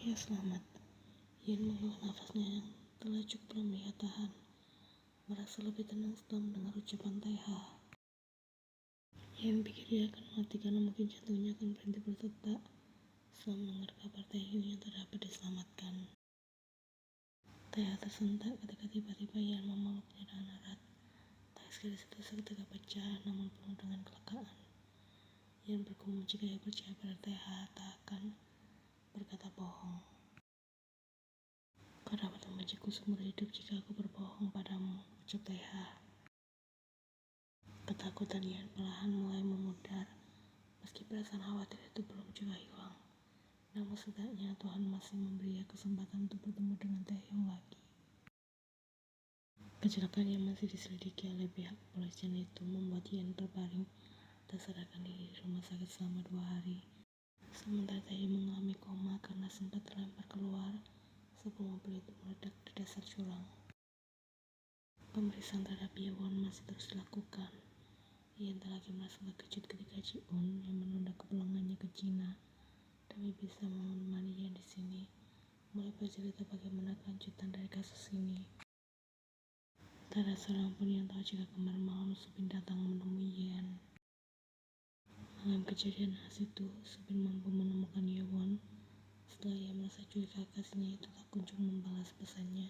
Ya selamat. Ian menghela nafasnya yang telah cukup lama ia tahan. Merasa lebih tenang setelah mendengar ucapan Teha. Ian pikir dia akan mati karena mungkin jantungnya akan berhenti berdetak setelah mendengar kabar Taehyung yang tak dapat diselamatkan. Teha tersentak ketika tiba-tiba Ian memeluknya dengan erat. Tangis gadis itu seketika pecah namun penuh dengan kelegaan. Ian bergumam jika ia percaya pada Teha tak akan berkata bohong. Kau dapat membenciku seumur hidup jika aku berbohong padamu, ucap Teha. Ketakutan Ian perlahan mulai memudar, meski perasaan khawatir itu belum juga hilang. Namun setidaknya Tuhan masih memberi ia kesempatan untuk bertemu dengan Taehyung lagi. Kecelakaan yang masih diselidiki oleh pihak kepolisian itu membuat Ian terbaring tak sadarkan diri di rumah sakit selama 2 hari. Sementara Taehyung mengalami koma karena sempat terlempar keluar sebelum mobil itu meledak di dasar jurang. Pemeriksaan terhadap Yewon masih terus dilakukan. Ian tak lagi merasa terkejut ketika Ji-eun yang menunda kepulangannya ke Cina demi bisa menemani Ian di sini mulai bercerita bagaimana kelanjutan dari kasus ini. Tak ada seorang pun yang tahu jika kemarin malam Subin datang menemui Ian. Malam kejadian khas itu, Subin mampu menemukan Yewon setelah ia merasa curiga kasihnya itu tak kunjung membalas pesannya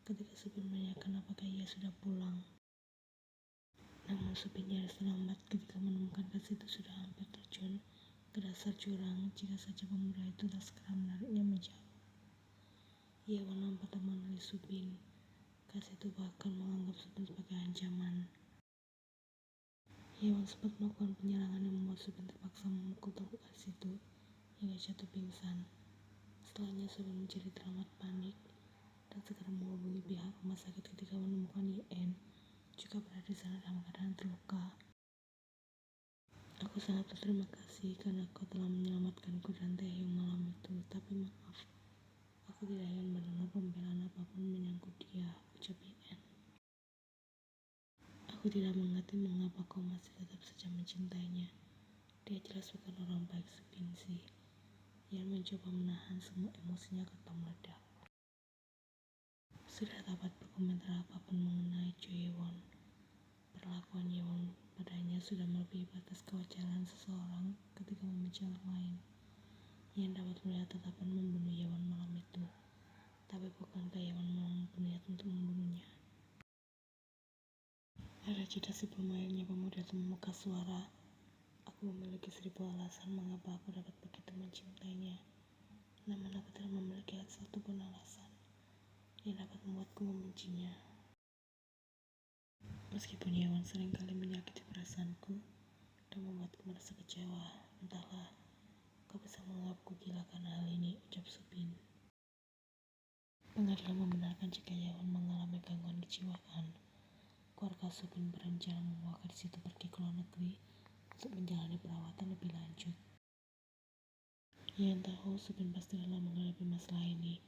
ketika Subin menanyakan apakah ia sudah pulang. Namun Subin nyaris terlambat ketika menemukan kasih itu sudah hampir terjun ke dasar jurang jika saja pemuda itu tak segera menariknya menjauh. Yewon nampak tak mengenali Subin. Kasih itu bahkan menganggap Subin sebagai ancaman. Yewon sempat melakukan penyerangan yang membuat Subin terpaksa memukul tubuh kasih itu hingga jatuh pingsan. Setelahnya Subin menjadi teramat panik dan segera menghubungi pihak rumah sakit ketika menemukan Ian juga berada di sana dalam keadaan terluka. Aku sangat berterima kasih karena kau telah menyelamatkanku dan Taehyung malam itu, tapi maaf, aku tidak ingin mendengar pembelaan apapun menyangkut dia, ucap Ian. Aku tidak mengerti mengapa kau masih tetap saja mencintainya. Dia jelas bukan orang baik sepinsi. Ian mencoba menahan semua emosinya ketika meledak. Sudah dapat berkomentar apapun mengenai Jo Yewon. Perlakuan Yewon padanya sudah melebihi batas kewajaran seseorang ketika membenci orang lain. Ian dapat melihat tatapan membunuh Yewon malam itu, tapi bukankah Yewon memang berniat untuk membunuhnya? Ada jeda sebelum akhirnya pemuda itu membuka suara. Aku memiliki 1000 alasan mengapa aku dapat begitu mencintainya, namun aku tidak memiliki satu pun alasan yang dapat membuatku membencinya. Meskipun Yewon seringkali menyakiti perasaanku dan membuatku merasa kecewa, entahlah, kau bisa menganggapku gila karena hal ini, ucap Subin. Pengadilan membenarkan jika Yewon mengalami gangguan kejiwaan. Keluarga Subin berencana membawa gadis itu pergi ke luar negeri untuk menjalani perawatan lebih lanjut. Ian tahu Subin pasti lelah menghadapi masalah ini.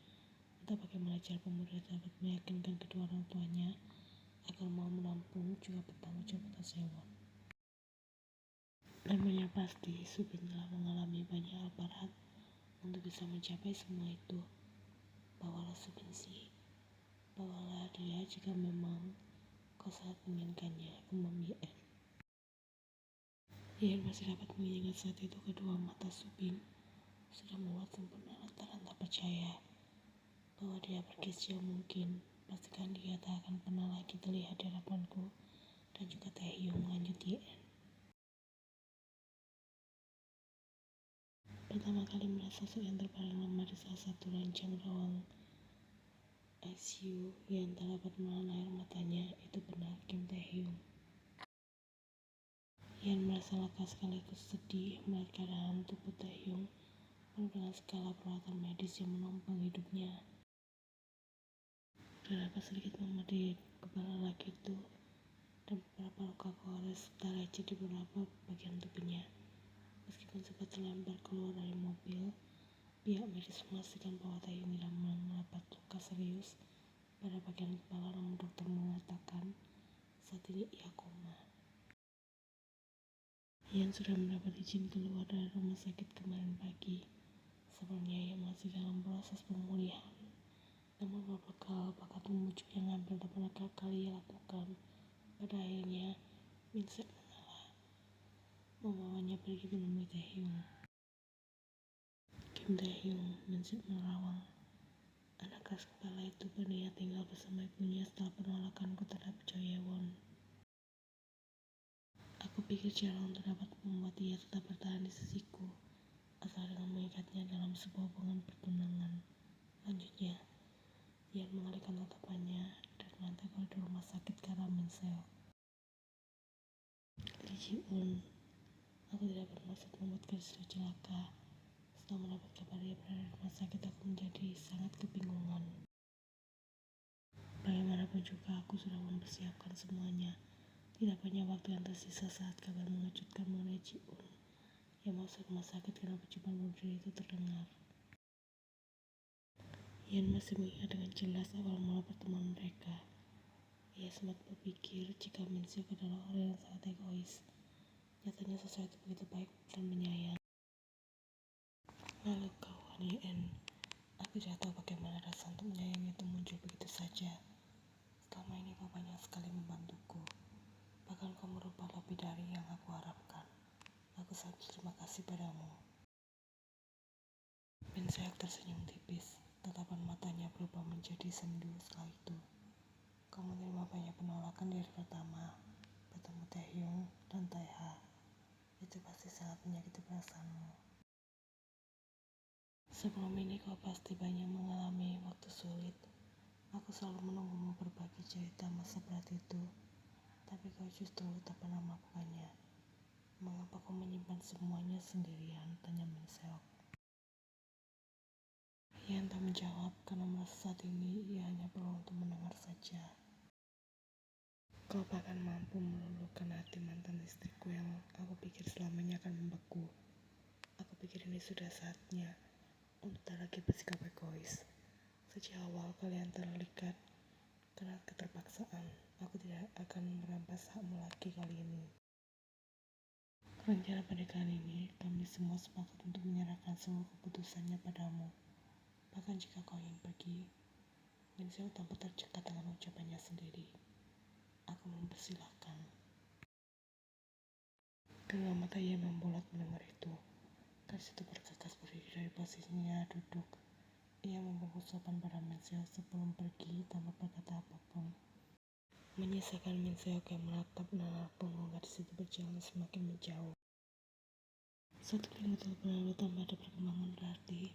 Entah bagaimana cara pemuda dapat meyakinkan kedua orang tuanya agar mau menampung juga bertanggung jawab atas Yewon. Namun yang pasti, Subin telah mengalami banyak hal berat untuk bisa mencapai semua itu. Bawalah Subin sih, bawalah dia jika memang kau sangat menginginkannya, gumam Ian. Ian masih dapat mengingat saat itu kedua mata Subin sudah membuat sempurna lantaran tak percaya bahwa dia pergi sejauh mungkin. Pastikan dia tak akan pernah lagi terlihat di hadapanku dan juga Taehyung, lanjut Ian. Pertama kali melihat sosok yang terbaring lemah di salah satu ranjang ruang ICU, Ian tak dapat menahan air matanya. Itu benar Kim Taehyung. Ian merasa lega sekaligus sedih melihat keadaan tubuh Taehyung penuh dengan segala perawatan medis yang menopang hidupnya. Terdapat sedikit memar di kepala laki itu dan beberapa luka gores serta lecet di beberapa bagian tubuhnya. Meskipun sempat terlempar keluar dari mobil, pihak medis memastikan bahwa Taehyung tidak mendapat luka serius pada bagian kepala, namun dokter mengatakan saat ini ia koma. Ian sudah mendapat izin keluar dari rumah sakit kemarin pagi. Sebenarnya ia masih dalam proses pemulihan, namun berbekal bakat memujuk yang hampir tak pernah kali ia lakukan, pada akhirnya Vincent mengalah, membawanya pergi menemui Taehyung. Kim Taehyung, Vincent menerawang. Anak keras kepala itu berniat tinggal bersama ibunya setelah penolakanku terhadap Choyewon. Aku pikir cara untuk dapat membuat ia tetap bertahan di sisiku adalah dengan mengikatnya dalam sebuah hubungan pertunangan. Lanjutnya, ia mengalihkan tatapannya dan melantai koridor rumah sakit ke arah Minseo. Lee Ji-eun, aku tidak bermaksud membuat Kristal celaka. Setelah mendapat kabar ia berada di rumah sakit, aku menjadi sangat kebingungan. Bagaimanapun juga aku sudah mempersiapkan semuanya. Tidak banyak waktu yang tersisa saat kabar mengejutkan mengenai Ji-eun yang masuk rumah sakit karena percobaan bunuh diri itu terdengar. Ian masih mengingat dengan jelas awal mula pertemuan mereka. Ia sempat berpikir jika Min-seok adalah orang yang sangat egois. Nyatanya sosok itu begitu baik dan menyayang. Lalu kawan Yen, aku tidak tahu bagaimana rasa untuk menyayangi itu muncul begitu saja. Selama ini kau banyak sekali membantuku. Bahkan kau merubah lebih dari yang aku harapkan. Aku sangat berterima kasih padamu. Min-seok tersenyum tipis. Tatapan matanya berubah menjadi sendu setelah itu. Kau menerima banyak penolakan di hari pertama. Bertemu Taehyung dan Taeha. Itu pasti sangat menyakiti perasaanmu. Sebelum ini kau pasti banyak mengalami waktu sulit. Aku selalu menunggumu berbagi cerita masa berat itu. Tapi kau justru tak pernah melakukannya. Mengapa kau menyimpan semuanya sendirian? Tanya Min-seok. Ia tak menjawab karena merasa saat ini ia hanya perlu untuk mendengar saja. Kau bahkan mampu meluluhkan hati mantan istriku yang aku pikir selamanya akan membeku. Aku pikir ini sudah saatnya untuk tak lagi bersikap egois. Sejak awal kalian terlibat karena keterpaksaan. Aku tidak akan merampas hakmu lagi kali ini. Rencana pernikahan ini, kami semua sepakat untuk menyerahkan seluruh keputusannya padamu. Bahkan jika kau ingin pergi, Min-seok tampak tercekat dengan ucapannya sendiri. Aku mempersilahkan. Kedua mata ia membulat mendengar itu. Gadis itu bergegas berdiri dari posisinya duduk. Ia membungkuk sopan pada Min-seok sebelum pergi tanpa berkata apapun. Menyisakan Min-seok yang menatap nalar punggung gadis itu berjalan semakin menjauh. 1 minggu telah berlalu tanpa ada perkembangan berarti.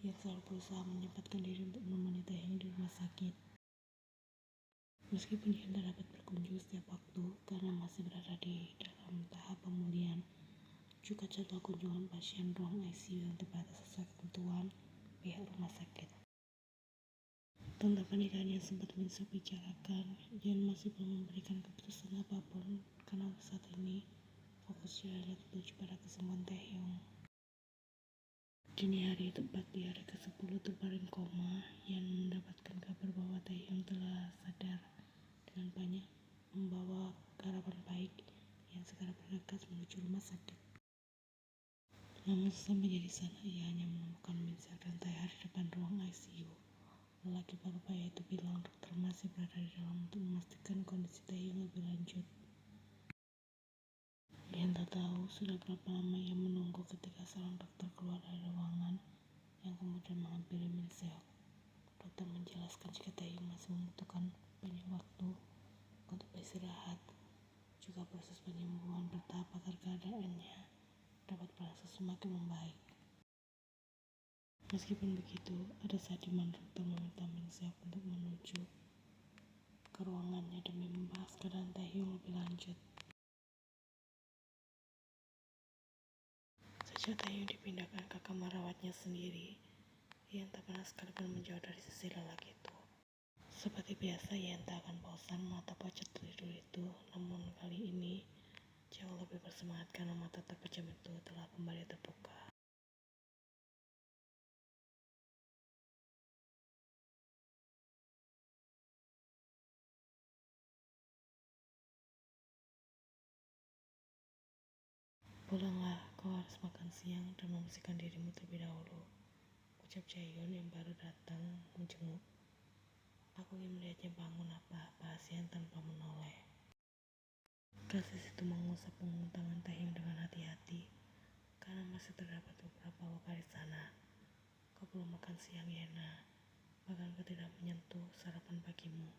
Ia selalu berusaha menyempatkan diri untuk menemani Taehyung di rumah sakit. Meskipun ia tidak dapat berkunjung setiap waktu karena masih berada di dalam tahap pemulihan, juga jadwal kunjungan pasien ruang ICU yang terbatas sesuai ketentuan pihak rumah sakit. Tentang pernikahan yang sempat Min-seok bicarakan, Yen masih belum memberikan keputusan apapun karena saat ini fokusnya hanya tertuju pada kesembuhan Taehyung. Dini hari tepat di hari ke-10 terbaring koma, Yen mendapatkan kabar bahwa Taehyung telah sadar dengan banyak membawa harapan baik yang segera bergegas menuju rumah sakit. Namun sesampai di sana ia hanya menemukan Min-seok dan Taeha di depan ruang ICU. Lelaki berbahaya itu bilang dokter masih berada di dalam untuk memastikan kondisi Taehyung lebih lanjut. Ia tak tahu sudah berapa lama ia menunggu ketika seorang dokter keluar dari ruangan yang kemudian menghampiri Min-seok. Dokter menjelaskan jika Taehyung masih membutuhkan banyak waktu untuk beristirahat, juga proses penyembuhan bertahap agar keadaannya dapat berlangsung semakin membaik. Meskipun begitu, ada saat di mana dokter meminta Min-seok untuk menuju ke ruangannya demi membahas keadaan Taehyung lebih lanjut. Sejak Taehyung dipindahkan ke kamar rawatnya sendiri, ia tak pernah sekalipun menjauh dari sisi lelaki itu. Seperti biasa, ia tak akan bosan menatap wajah tidur itu, namun kali ini jauh lebih bersemangat karena mata terpejam itu telah kembali terbuka. Pulanglah, Kau harus makan siang dan membersihkan dirimu terlebih dahulu, ucap Jaehyun yang baru datang menjenguk. Aku ingin melihatnya bangun pasien tanpa menoleh. Kasis itu mengusap punggung tangan Taehyung dengan hati-hati, karena masih terdapat beberapa luka di sana. Kau belum makan siang, Yena. Bahkan kau tidak menyentuh sarapan pagimu.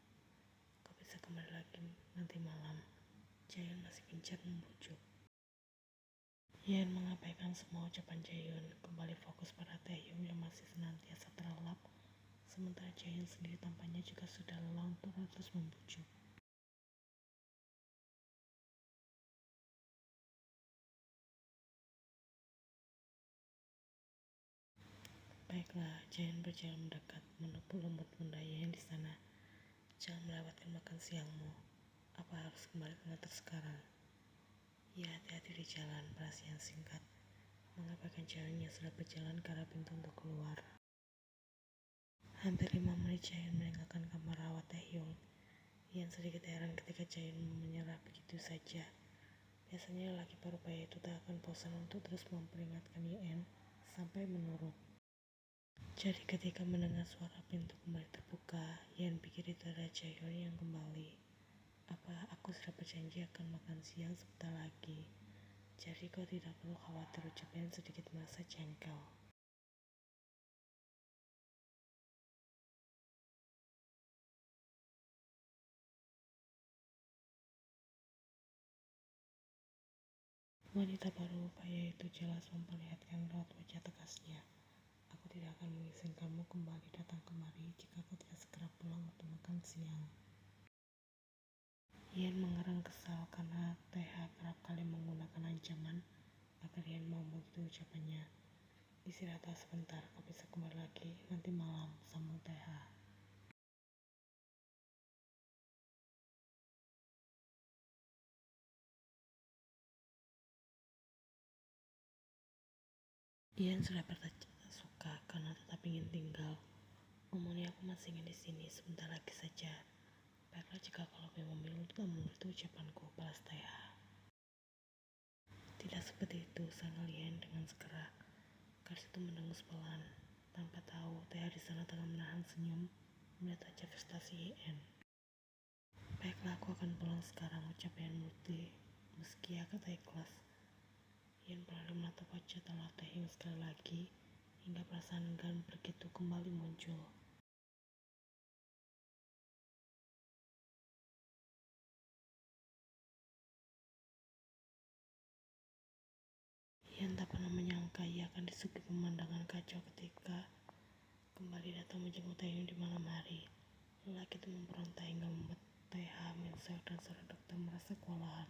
Kau bisa kembali lagi nanti malam. Jaehyun masih gencar membujuk. Yen mengabaikan semua ucapan Jaehyun, kembali fokus pada Taehyung yang masih senantiasa terlelap, sementara Jaehyun sendiri tampaknya juga sudah lelah untuk terus membujuk. Baiklah, Jaehyun berjalan mendekat, menepuk lembut pundak Yen di sana. Jangan melewatkan makan siangmu. Apa harus kembali ke kantor sekarang? Ya, hati-hati di jalan, perhatian singkat. Mengabaikan Jaehyun yang sudah berjalan ke arah pintu untuk keluar. Hampir 5 menit Jaehyun meninggalkan kamar rawat Taehyung. Yen sedikit heran ketika Jaehyun menyerah begitu saja. Biasanya lelaki parubaya itu tak akan bosan untuk terus memperingatkan Yen sampai menurut. Jadi ketika mendengar suara pintu kembali terbuka, Yen pikir itu adalah Jaehyun yang kembali. Apa aku sudah berjanji akan makan siang sebentar lagi? Jadi kau tidak perlu khawatir, ucap Yen sedikit merasa jengkel. Wanita parubaya itu jelas memperlihatkan raut wajah tegasnya. Aku tidak akan mengizinkanmu kembali datang kemari jika kau tidak segera pulang untuk makan siang. Yen mengerang kesal karena TH kerap kali menggunakan ancaman agar Yen mau begitu ucapannya. Istirahatlah sebentar, kau bisa kembali lagi nanti malam, sambung TH. Yen sudah berkata suka karena tetap ingin tinggal. Umumnya aku masih ingin di sini sebentar lagi saja. Baiklah jika kau lebih memilih untuk menuruti ucapanku, balas TH. Tidak seperti itu, sanggal Yen dengan segera. Gadis itu mendengus pelan, tanpa tahu TH di sana tengah menahan senyum melihat wajah frustasi Yen. Baiklah, aku akan pulang sekarang, ucap Yen meski agak tak ikhlas. Yen berlari menatap wajah telah Taehyung sekali lagi, hingga perasaan enggan begitu kembali muncul. Yen tak pernah menyangka ia akan disuguhi pemandangan kacau ketika kembali datang menjenguk Taehyung di malam hari. Lelaki itu memberontak hingga membuat TH, Minseok, dan seorang dokter merasa kewalahan.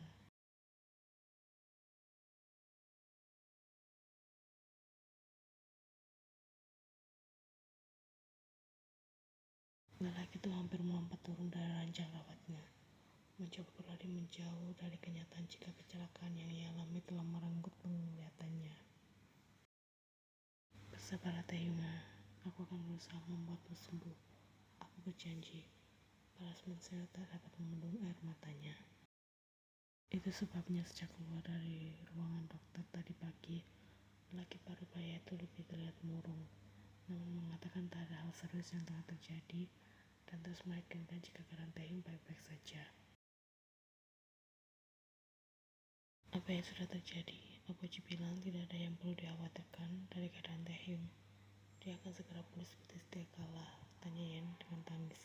Lelaki itu hampir melompat turun dari ranjang rawatnya, mencoba berlari menjauh dari kenyataan jika kecelakaan yang ia alami telah merenggut penglihatannya. Bersabarlah Taehyung, aku akan berusaha membuatmu sembuh. Aku berjanji. Balas Minseok tak dapat membendung air matanya. Itu sebabnya sejak keluar dari ruangan dokter tadi pagi, lelaki parubaya itu lebih terlihat murung, namun mengatakan tak ada hal serius yang telah terjadi dan terus meyakinkan jika keadaan Taehyung baik-baik saja. Apa yang sudah terjadi? Apoji bilang tidak ada yang perlu dikhawatirkan dari keadaan Taehyung. Dia akan segera pulih seperti sedia kala, tanya Yen dengan tangis.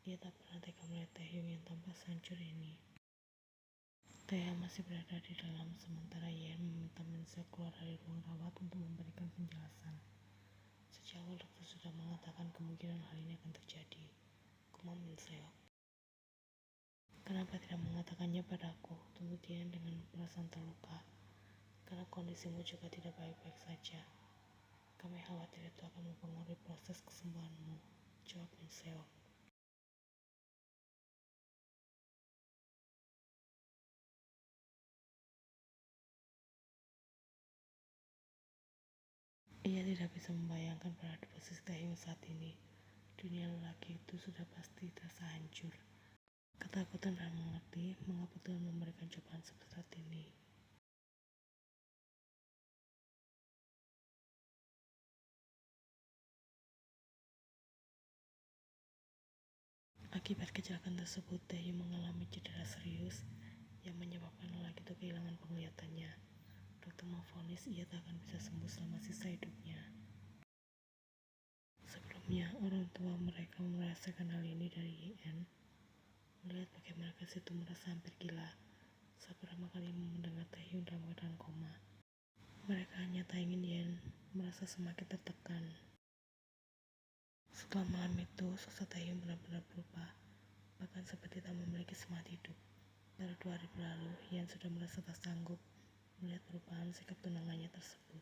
Ia tak pernah tega melihat Taehyung yang tampak sehancur ini. TH masih berada di dalam, sementara Yen meminta Minseok keluar dari ruang rawat untuk memberikan penjelasan. Sejak awal dokter sudah mengatakan kemungkinan hal ini akan terjadi, gumam Minseok. Kenapa tidak mengatakannya padaku? Tuntut Yen dengan perasaan terluka. Karena kondisimu juga tidak baik-baik saja. Kami khawatir itu akan mempengaruhi proses kesembuhanmu, jawab Minseok. Ia tidak bisa membayangkan pada posisi Taehyung saat ini. Dunia lelaki itu sudah pasti terasa hancur. Ketakutan dan mengerti mengapa Tuhan memberikan cobaan seberat ini. Akibat kecelakaan tersebut, Taehyung mengalami cedera serius yang menyebabkan lelaki itu kehilangan penglihatannya. Dokter memvonis ia tak akan bisa sembuh selama sisa hidupnya. Sebelumnya, orang tua mereka merasakan hal ini dari YN. Melihat bagaimana kasih itu merasa hampir gila saat pertama kali mendengar Taehyung dalam keadaan koma. Mereka hanya tak ingin YN merasa semakin tertekan. Setelah malam itu, sosok Taehyung benar-benar berubah, bahkan seperti tak memiliki semangat hidup. Baru 2 hari berlalu, YN sudah merasa tak sanggup melihat perubahan sikap tunangannya tersebut.